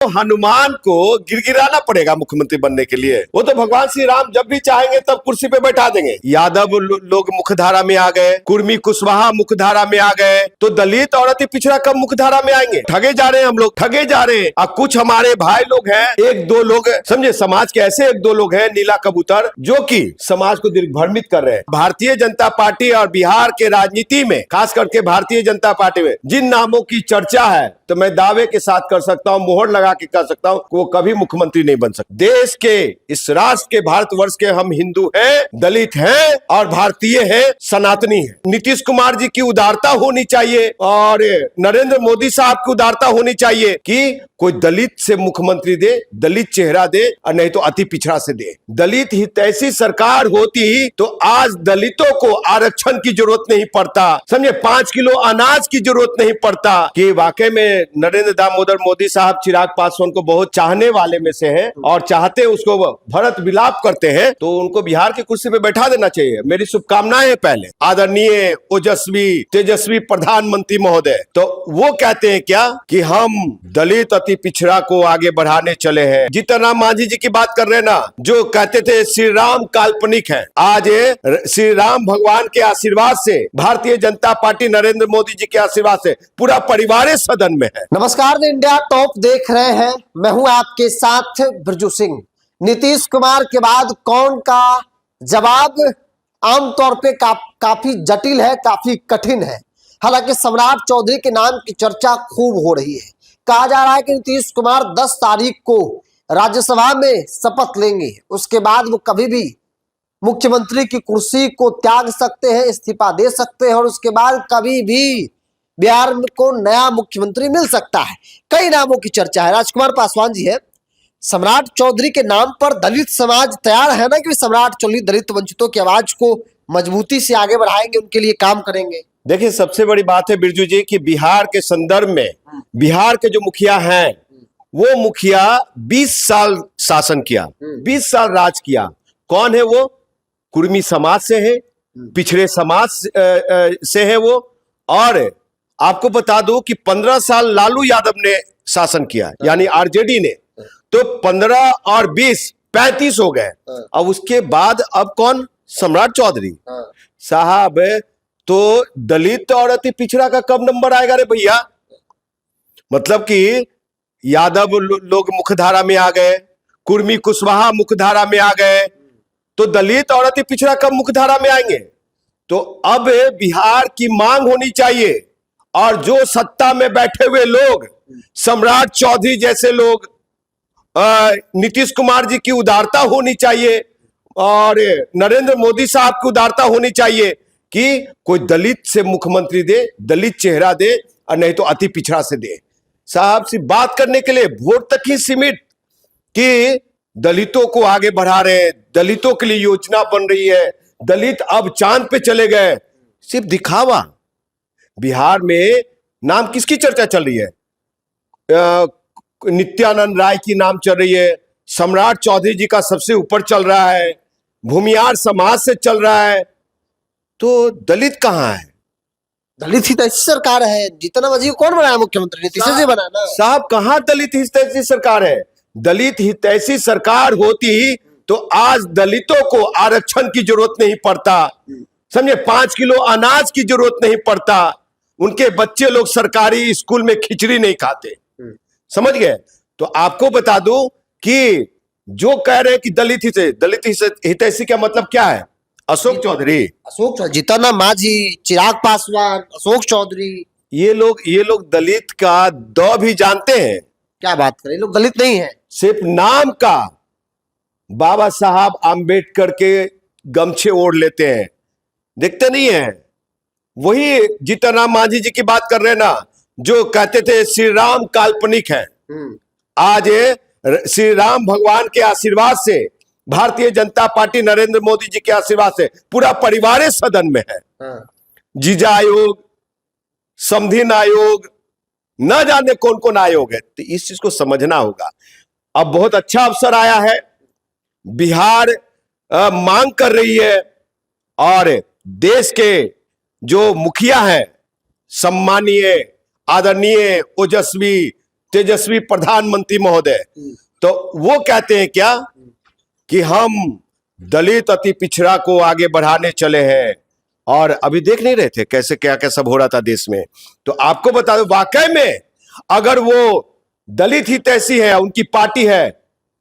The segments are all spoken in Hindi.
हनुमान को गिरगिराना पड़ेगा मुख्यमंत्री बनने के लिए। वो तो भगवान श्री राम जब भी चाहेंगे तब कुर्सी पे बैठा देंगे। यादव लोग मुख्यधारा में आ गए, कुर्मी कुशवाहा मुख्यधारा में आ गए, तो दलित और अति पिछड़ा कब मुख्यधारा में आएंगे? ठगे जा रहे हैं हम लोग, ठगे जा रहे हैं। और कुछ हमारे भाई लोग हैं, एक दो लोग समझे, समाज के ऐसे एक दो लोग हैं नीला कबूतर, जो कि समाज को दिग्भ्रमित कर रहे हैं। भारतीय जनता पार्टी और बिहार के राजनीति में, खास करके भारतीय जनता पार्टी में जिन नामों की चर्चा है, तो मैं दावे के साथ कर सकता हूं, मोहर लगा के कह सकता हूं कि वो कभी मुख्यमंत्री नहीं बन सकते। देश के, इस राष्ट्र के, भारतवर्ष के हम हिंदू हैं, दलित हैं और भारतीय हैं, सनातनी हैं। नीतीश कुमार जी की उदारता होनी चाहिए और नरेंद्र मोदी साहब की उदारता होनी चाहिए कि कोई दलित से मुख्यमंत्री दे, दलित चेहरा दे, और नहीं तो अति पिछड़ा से दे। दलित हितैषी सरकार होती तो आज दलितों को आरक्षण की जरूरत नहीं पड़ता, समझे, 5 किलो अनाज की जरूरत नहीं पड़ता। कि वाकई में नरेंद्र दामोदर मोदी साहब चिराग पासवान को बहुत चाहने वाले में से हैं और चाहते उसको भरत विलाप करते हैं, तो उनको बिहार की कुर्सी पे बैठा देना चाहिए। मेरी शुभकामनाएं पहले आदरणीय ओजस्वी तेजस्वी प्रधानमंत्री महोदय। तो वो कहते हैं क्या कि हम दलित अति पिछड़ा को आगे बढ़ाने चले हैं। जीतन राम मांझी जी की बात कर रहे हैं ना, जो कहते थे श्री राम काल्पनिक है, आज श्री राम भगवान के आशीर्वाद से, भारतीय जनता पार्टी नरेंद्र मोदी जी के आशीर्वाद से पूरा परिवार सदन में है। नमस्कार, इंडिया टॉप देख रहे हैं, मैं हूं आपके साथ बिरजू सिंह। नीतीश कुमार के बाद कौन का जवाब आमतौर पे काफी जटिल है, काफी कठिन है। हालांकि सम्राट चौधरी के नाम की चर्चा खूब हो रही है। कहा जा रहा है कि नीतीश कुमार 10 तारीख को राज्यसभा में शपथ लेंगे, उसके बाद वो कभी भी मुख्यमंत्री की कुर्सी को त्याग सकते हैं, इस्तीफा दे सकते हैं और उसके बाद कभी भी बिहार को नया मुख्यमंत्री मिल सकता है। कई नामों की चर्चा है। राजकुमार पासवान जी है, सम्राट चौधरी के नाम पर दलित समाज तैयार है ना कि सम्राट चौधरी दलित वंचितों की आवाज को मजबूती से आगे बढ़ाएंगे, उनके लिए काम करेंगे? देखिए, सबसे बड़ी बात है बिरजू जी कि बिहार के संदर्भ में बिहार के जो मुखिया हैं, वो मुखिया 20 साल शासन किया, 20 साल राज किया। कौन है वो? कुर्मी समाज से है, पिछड़े समाज से है वो। और आपको बता दूं कि 15 साल लालू यादव ने शासन किया, यानी आरजेडी ने, तो 15 और 20 35 हो गए। अब उसके बाद अब कौन? सम्राट चौधरी साहब। तो दलित और अति पिछड़ा का कब नंबर आएगा रे भैया? मतलब कि यादव लोग मुख्यधारा में आ गए, कुर्मी कुशवाहा मुख्यधारा में आ गए, तो दलित और अति पिछड़ा कब मुख्यधारा में आएंगे? तो अब बिहार की मांग होनी चाहिए, और जो सत्ता में बैठे हुए लोग, सम्राट चौधरी जैसे लोग, नीतीश कुमार जी की उदारता होनी चाहिए और नरेंद्र मोदी साहब की उदारता होनी चाहिए कि कोई दलित से मुख्यमंत्री दे, दलित चेहरा दे, और नहीं तो अति पिछड़ा से दे। साहब से बात करने के लिए वोट तक ही सीमित कि दलितों को आगे बढ़ा रहे हैं, दलितों के लिए योजना बन रही है, दलित अब चांद पे चले गए, सिर्फ दिखावा। बिहार में नाम किसकी चर्चा चल रही है? नित्यानंद राय की नाम चल रही है, सम्राट चौधरी जी का सबसे ऊपर चल रहा है, भूमियार समाज से चल रहा है, तो दलित कहां है? दलित हितैषी सरकार है। जीतन राम मांझी को कौन बनाया मुख्यमंत्री? नीतीश जी बनाया ना साहब। कहां दलित हितैषी सरकार है? दलित हितैषी सरकार होती तो आज दलितों को आरक्षण की जरूरत नहीं पड़ता, समझे, 5 किलो अनाज की जरूरत नहीं पड़ता, उनके बच्चे लोग सरकारी स्कूल में खिचड़ी नहीं खाते, समझ गए? तो आपको बता दूं कि जो कह रहे हैं कि दलित हितैषी का मतलब क्या है? अशोक चौधरी, जीतन राम मांझी, चिराग पासवान, अशोक चौधरी, ये लोग दलित का दौ भी जानते हैं। क्या बात करें, लोग दलित नहीं है, सिर्फ नाम का बाबा साहब आम्बेडकर के गमछे ओढ़ लेते हैं, देखते नहीं है। वही जीतन राम मांझी जी की बात कर रहे हैं ना, जो कहते थे श्री राम काल्पनिक है, आज श्री राम भगवान के आशीर्वाद से, भारतीय जनता पार्टी नरेंद्र मोदी जी के आशीर्वाद से पूरा परिवार सदन में है। जीजा आयोग, समधिन आयोग, न जाने कौन कौन आयोग है, तो इस चीज को समझना होगा। अब बहुत अच्छा अवसर आया है, बिहार मांग कर रही है और देश के जो मुखिया हैं, सम्मानीय आदरणीय ओजस्वी तेजस्वी प्रधानमंत्री महोदय, तो वो कहते हैं क्या कि हम दलित अति पिछड़ा को आगे बढ़ाने चले हैं। और अभी देख नहीं रहे थे कैसे क्या क्या सब हो रहा था देश में। तो आपको बता दो, वाकई में अगर वो दलित ही तैसी है, उनकी पार्टी है,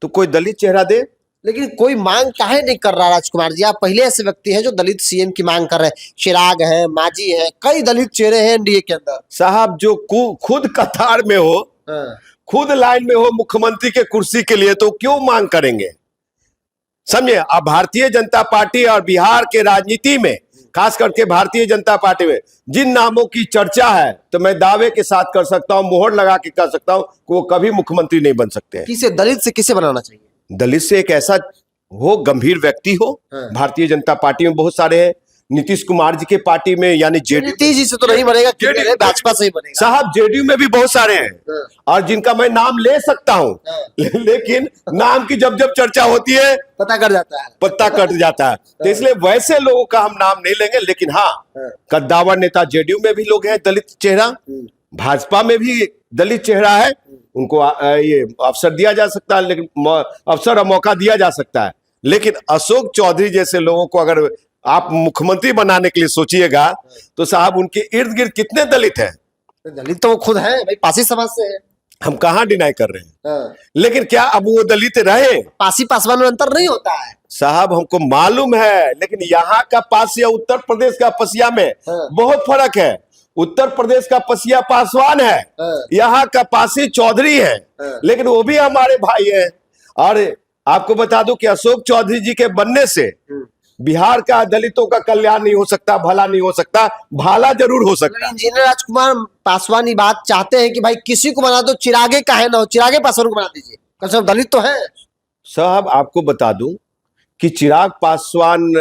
तो कोई दलित चेहरा दे। लेकिन कोई मांग काहे नहीं कर रहा राजकुमार जी? आप पहले ऐसे व्यक्ति हैं जो दलित सीएम की मांग कर रहे हैं। चिराग है, मांझी है, कई दलित चेहरे हैं एनडीए के अंदर। साहब जो खुद कतार में हो, खुद लाइन में हो मुख्यमंत्री के कुर्सी के लिए, तो क्यों मांग करेंगे? समझे? अब भारतीय जनता पार्टी और बिहार के राजनीति में, खास करके भारतीय जनता पार्टी में जिन नामों की चर्चा है, तो मैं दावे के साथ कर सकता हूं, मोहर लगा के कह सकता हूं कि वो कभी मुख्यमंत्री नहीं बन सकते हैं। किसे दलित से किसे बनाना चाहिए? दलित से एक ऐसा हो, गंभीर व्यक्ति हो। भारतीय जनता पार्टी में बहुत सारे हैं। नीतीश कुमार जी के पार्टी में, यानी जेडीयू, नीतीश जी से तो नहीं बनेगा, भाजपा से ही बनेगा। साहब जेडीयू में भी बहुत सारे हैं और जिनका मैं नाम ले सकता हूं, लेकिन नाम की जब जब चर्चा होती है पता कट जाता है। तो इसलिए वैसे लोगों का हम नाम नहीं लेंगे। लेकिन हाँ, कद्दावर नेता जेडीयू में भी लोग हैं दलित चेहरा, भाजपा में भी दलित चेहरा है, उनको ये अवसर दिया जा सकता है, लेकिन अवसर और मौका दिया जा सकता है। लेकिन अशोक चौधरी जैसे लोगों को अगर आप मुख्यमंत्री बनाने के लिए सोचिएगा, तो साहब उनके इर्द गिर्द कितने दलित हैं? दलित तो वो खुद है भाई, पासी समाज से है। हम कहाँ डिनाई कर रहे हैं, लेकिन क्या अब वो दलित रहे? पासी पासवान में अंतर नहीं होता है साहब, हमको मालूम है, लेकिन यहाँ का पासिया उत्तर प्रदेश का पसिया में बहुत फर्क है। उत्तर प्रदेश का पसिया पासवान है, यहाँ का पासी चौधरी है, लेकिन वो भी हमारे भाई है। और आपको बता दूं कि अशोक चौधरी जी के बनने से बिहार का दलितों का कल्याण नहीं हो सकता, भला नहीं हो सकता, भाला जरूर हो सकता। इंजीनियर राजकुमार पासवान ये बात चाहते हैं कि भाई किसी को बना दो, चिरागे काहे ना हो, चिरागे पासवान को बना दीजिए, कम से कम दलित तो है। साहब आपको बता दूं कि चिराग पासवान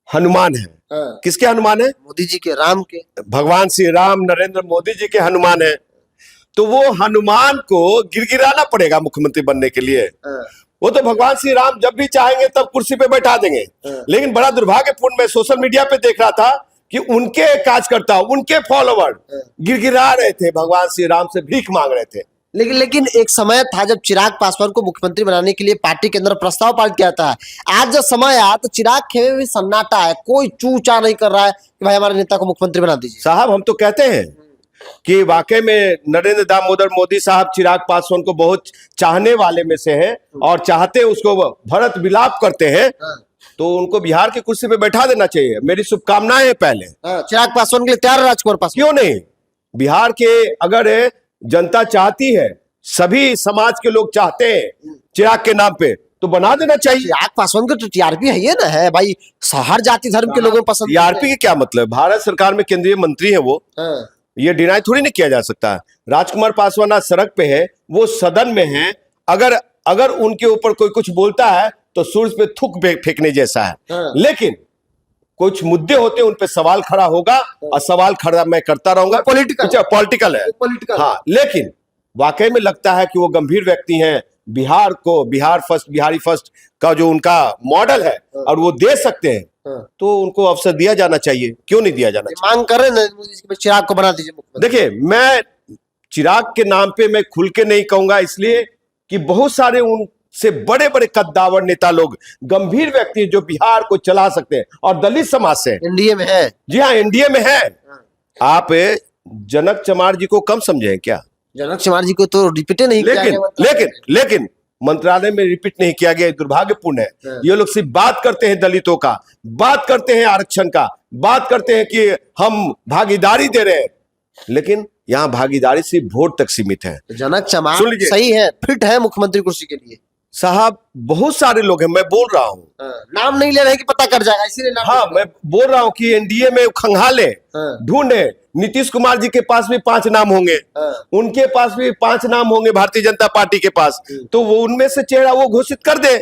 हनुमान है। किसके हनुमान है? मोदी जी के, राम के, भगवान श्री राम नरेंद्र मोदी जी के हनुमान है। तो वो हनुमान को गिरगिराना पड़ेगा मुख्यमंत्री बनने के लिए। वो तो भगवान श्री राम जब भी चाहेंगे तब कुर्सी पे बैठा देंगे। लेकिन बड़ा दुर्भाग्यपूर्ण, मैं सोशल मीडिया पे देख रहा था कि उनके कार्यकर्ता, उनके फॉलोवर गिरगिरा रहे थे, भगवान श्री राम से भीख मांग रहे थे। लेकिन एक समय था जब चिराग पासवान को मुख्यमंत्री बनाने के लिए पार्टी के अंदर प्रस्ताव पारित किया था। आज जब समय आया तो चिराग खेमे में भी सन्नाटा है, कोई चू चा नहीं कर रहा है कि भाई हमारे नेता को मुख्यमंत्री बना दीजिए। साहब हम तो कहते हैं कि वाकई में नरेंद्र दामोदर मोदी साहब चिराग पासवान को बहुत चाहने वाले में से हैं और चाहते उसको भरत विलाप करते हैं, तो उनको बिहार की कुर्सी पे बैठा देना चाहिए। मेरी शुभकामनाएं हैं पहले। चिराग पासवान के लिए तैयार है राजकुमार पासवान? क्यों नहीं? बिहार के अगर जनता चाहती है, सभी समाज के लोग चाहते हैं चिराग के नाम पे, तो बना देना चाहिए। चिराग पासवान का तो टीआरपी है ये ना है भाई, हर जाति धर्म के लोगों को पसंद। टीआरपी के क्या मतलब? भारत सरकार में केंद्रीय मंत्री है वो, ये डिनाई थोड़ी नहीं किया जा सकता। राजकुमार पासवान आज सड़क पे है, वो सदन में है, अगर उनके ऊपर कोई कुछ बोलता है तो सूरज पे थूक फेंकने जैसा है। लेकिन कुछ मुद्दे होते हैं, उन पे सवाल खड़ा होगा और सवाल खड़ा मैं करता रहूंगा। पॉलिटिकल है, हाँ, लेकिन वाकई में लगता है कि वो गंभीर व्यक्ति हैं। बिहार को बिहारी फर्स्ट का जो उनका मॉडल है और वो दे सकते हैं, तो उनको अवसर दिया जाना चाहिए। क्यों नहीं दिया जाना चाहिए? मांग कर रहे हैं चिराग को बना दीजिए। देखिए, मैं चिराग के नाम पे मैं खुल के नहीं कहूंगा, इसलिए कि बहुत सारे उनसे बड़े बड़े कद्दावर नेता लोग, गंभीर व्यक्ति जो बिहार को चला सकते हैं और दलित समाज से एनडीए में है। जी हाँ, एनडीए में है। आप जनक चमार जी को कम समझे क्या? जनक चमार जी को तो रिपीट नहीं किया गया। लेकिन मंत्रालय में रिपीट नहीं किया गया, दुर्भाग्यपूर्ण है। ये लोग सिर्फ बात करते हैं दलितों का, बात करते हैं आरक्षण का, बात करते हैं कि हम भागीदारी दे रहे हैं, लेकिन यहाँ भागीदारी सिर्फ वोट तक सीमित है। जनक चमार सही है, फिट है मुख्यमंत्री कुर्सी के लिए। साहब बहुत सारे लोग हैं, मैं बोल रहा हूँ, नाम नहीं ले रहे कि पता कर जाएगा, इसीलिए हाँ मैं बोल रहा हूँ कि एनडीए में खंगाले ढूंढे। नीतीश कुमार जी के पास भी 5 नाम होंगे, उनके पास भी 5 नाम होंगे भारतीय जनता पार्टी के पास, तो वो उनमें से चेहरा वो घोषित कर दे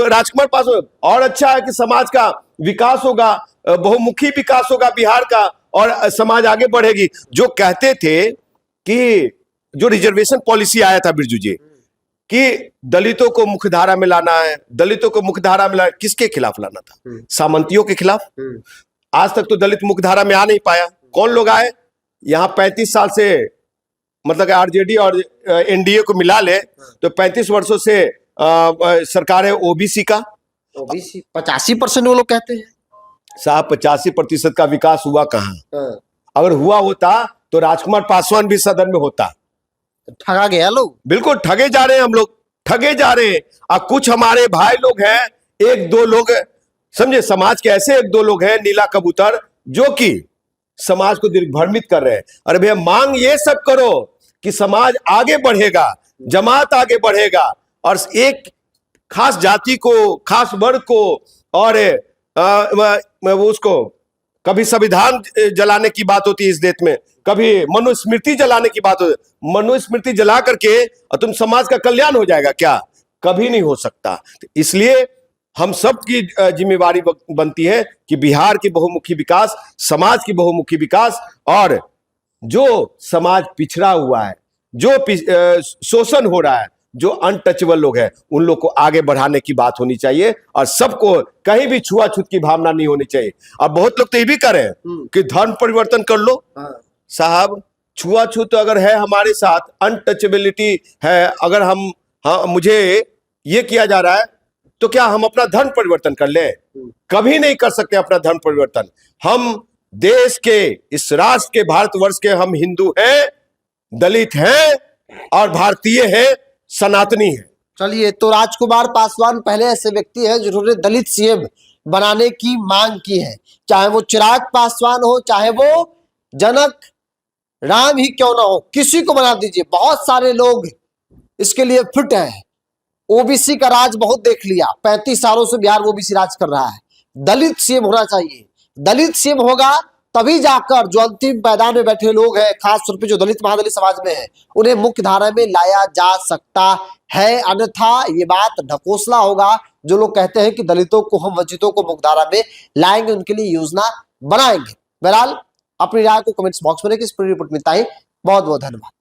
राजकुमार पासवान। और अच्छा है कि समाज का विकास होगा, बहुमुखी विकास होगा बिहार का, और समाज आगे बढ़ेगी। जो कहते थे कि जो रिजर्वेशन पॉलिसी आया था बिरजू जी, कि दलितों को मुख्यधारा में लाना है, दलितों को मुख्यधारा में लाना, किसके खिलाफ लाना था? सामंतियों के खिलाफ। आज तक तो दलित मुख्यधारा में आ नहीं पाया। कौन लोग आए? यहाँ 35 साल से मतलब आरजेडी और एनडीए को मिला ले तो 35 वर्षों से सरकार है ओबीसी का। ओबीसी 85% वो लोग कहते हैं। साहब 85% का विकास हुआ कहाँ? हाँ, अगर हुआ होता तो राजकुमार पासवान भी सदन में होता। तो ठगा गया लोग। बिल्कुल ठगे जा रहे हैं हम लोग, ठगे जा रहे हैं। और कुछ हमारे भाई लोग हैं, एक दो लोग समझे, समाज के ऐसे एक दो लोग हैं नीला कबूतर जो कि समाज को दिग्भ्रमित कर रहे हैं। अरे भैया मांग ये सब करो कि समाज आगे बढ़ेगा, जमात आगे बढ़ेगा और एक खास जाति को, खास वर्ग को और उसको कभी संविधान जलाने की बात होती है इस देश में, कभी मनुस्मृति जलाने की बात होती है। मनुस्मृति जला करके और तुम समाज का कल्याण हो जाएगा क्या? कभी नहीं हो सकता। तो इसलिए हम सब की जिम्मेवारी बनती है कि बिहार की बहुमुखी विकास, समाज की बहुमुखी विकास और जो समाज पिछड़ा हुआ है, जो शोषण हो रहा है, जो अनटचेबल लोग हैं, उन लोग को आगे बढ़ाने की बात होनी चाहिए और सबको कहीं भी छुआछूत की भावना नहीं होनी चाहिए। और बहुत लोग तो ये भी करें कि धर्म परिवर्तन कर लो। साहब छुआछूत अगर है हमारे साथ, अनटचेबिलिटी है, अगर मुझे ये किया जा रहा है तो क्या हम अपना धर्म परिवर्तन कर ले? कभी नहीं कर सकते अपना धर्म परिवर्तन। हम देश के, इस राष्ट्र के, भारतवर्ष के हम हिंदू हैं, दलित हैं और भारतीय हैं, सनातनी है। चलिए, तो राजकुमार पासवान पहले ऐसे व्यक्ति हैं जिन्होंने दलित सीएम बनाने की मांग की है। चाहे वो चिराग पासवान हो, चाहे वो जनक राम ही क्यों ना हो, किसी को बना दीजिए, बहुत सारे लोग इसके लिए फिट हैं। ओबीसी का राज बहुत देख लिया, 35 सालों से बिहार ओबीसी राज कर रहा है। दलित सीएम होना चाहिए। दलित सीएम होगा तभी जाकर जो अंतिम मैदान में बैठे लोग हैं, खास तौर पे जो दलित महादलित समाज में है, उन्हें मुख्य धारा में लाया जा सकता है। अन्यथा ये बात ढकोसला होगा। जो लोग कहते हैं कि दलितों को, हम वंचितों को मुख्य धारा में लाएंगे, उनके लिए योजना बनाएंगे। बहरहाल अपनी राय को कमेंट्स बॉक्स में लिखिए। इस पूरी रिपोर्ट में इतना ही। बहुत बहुत धन्यवाद।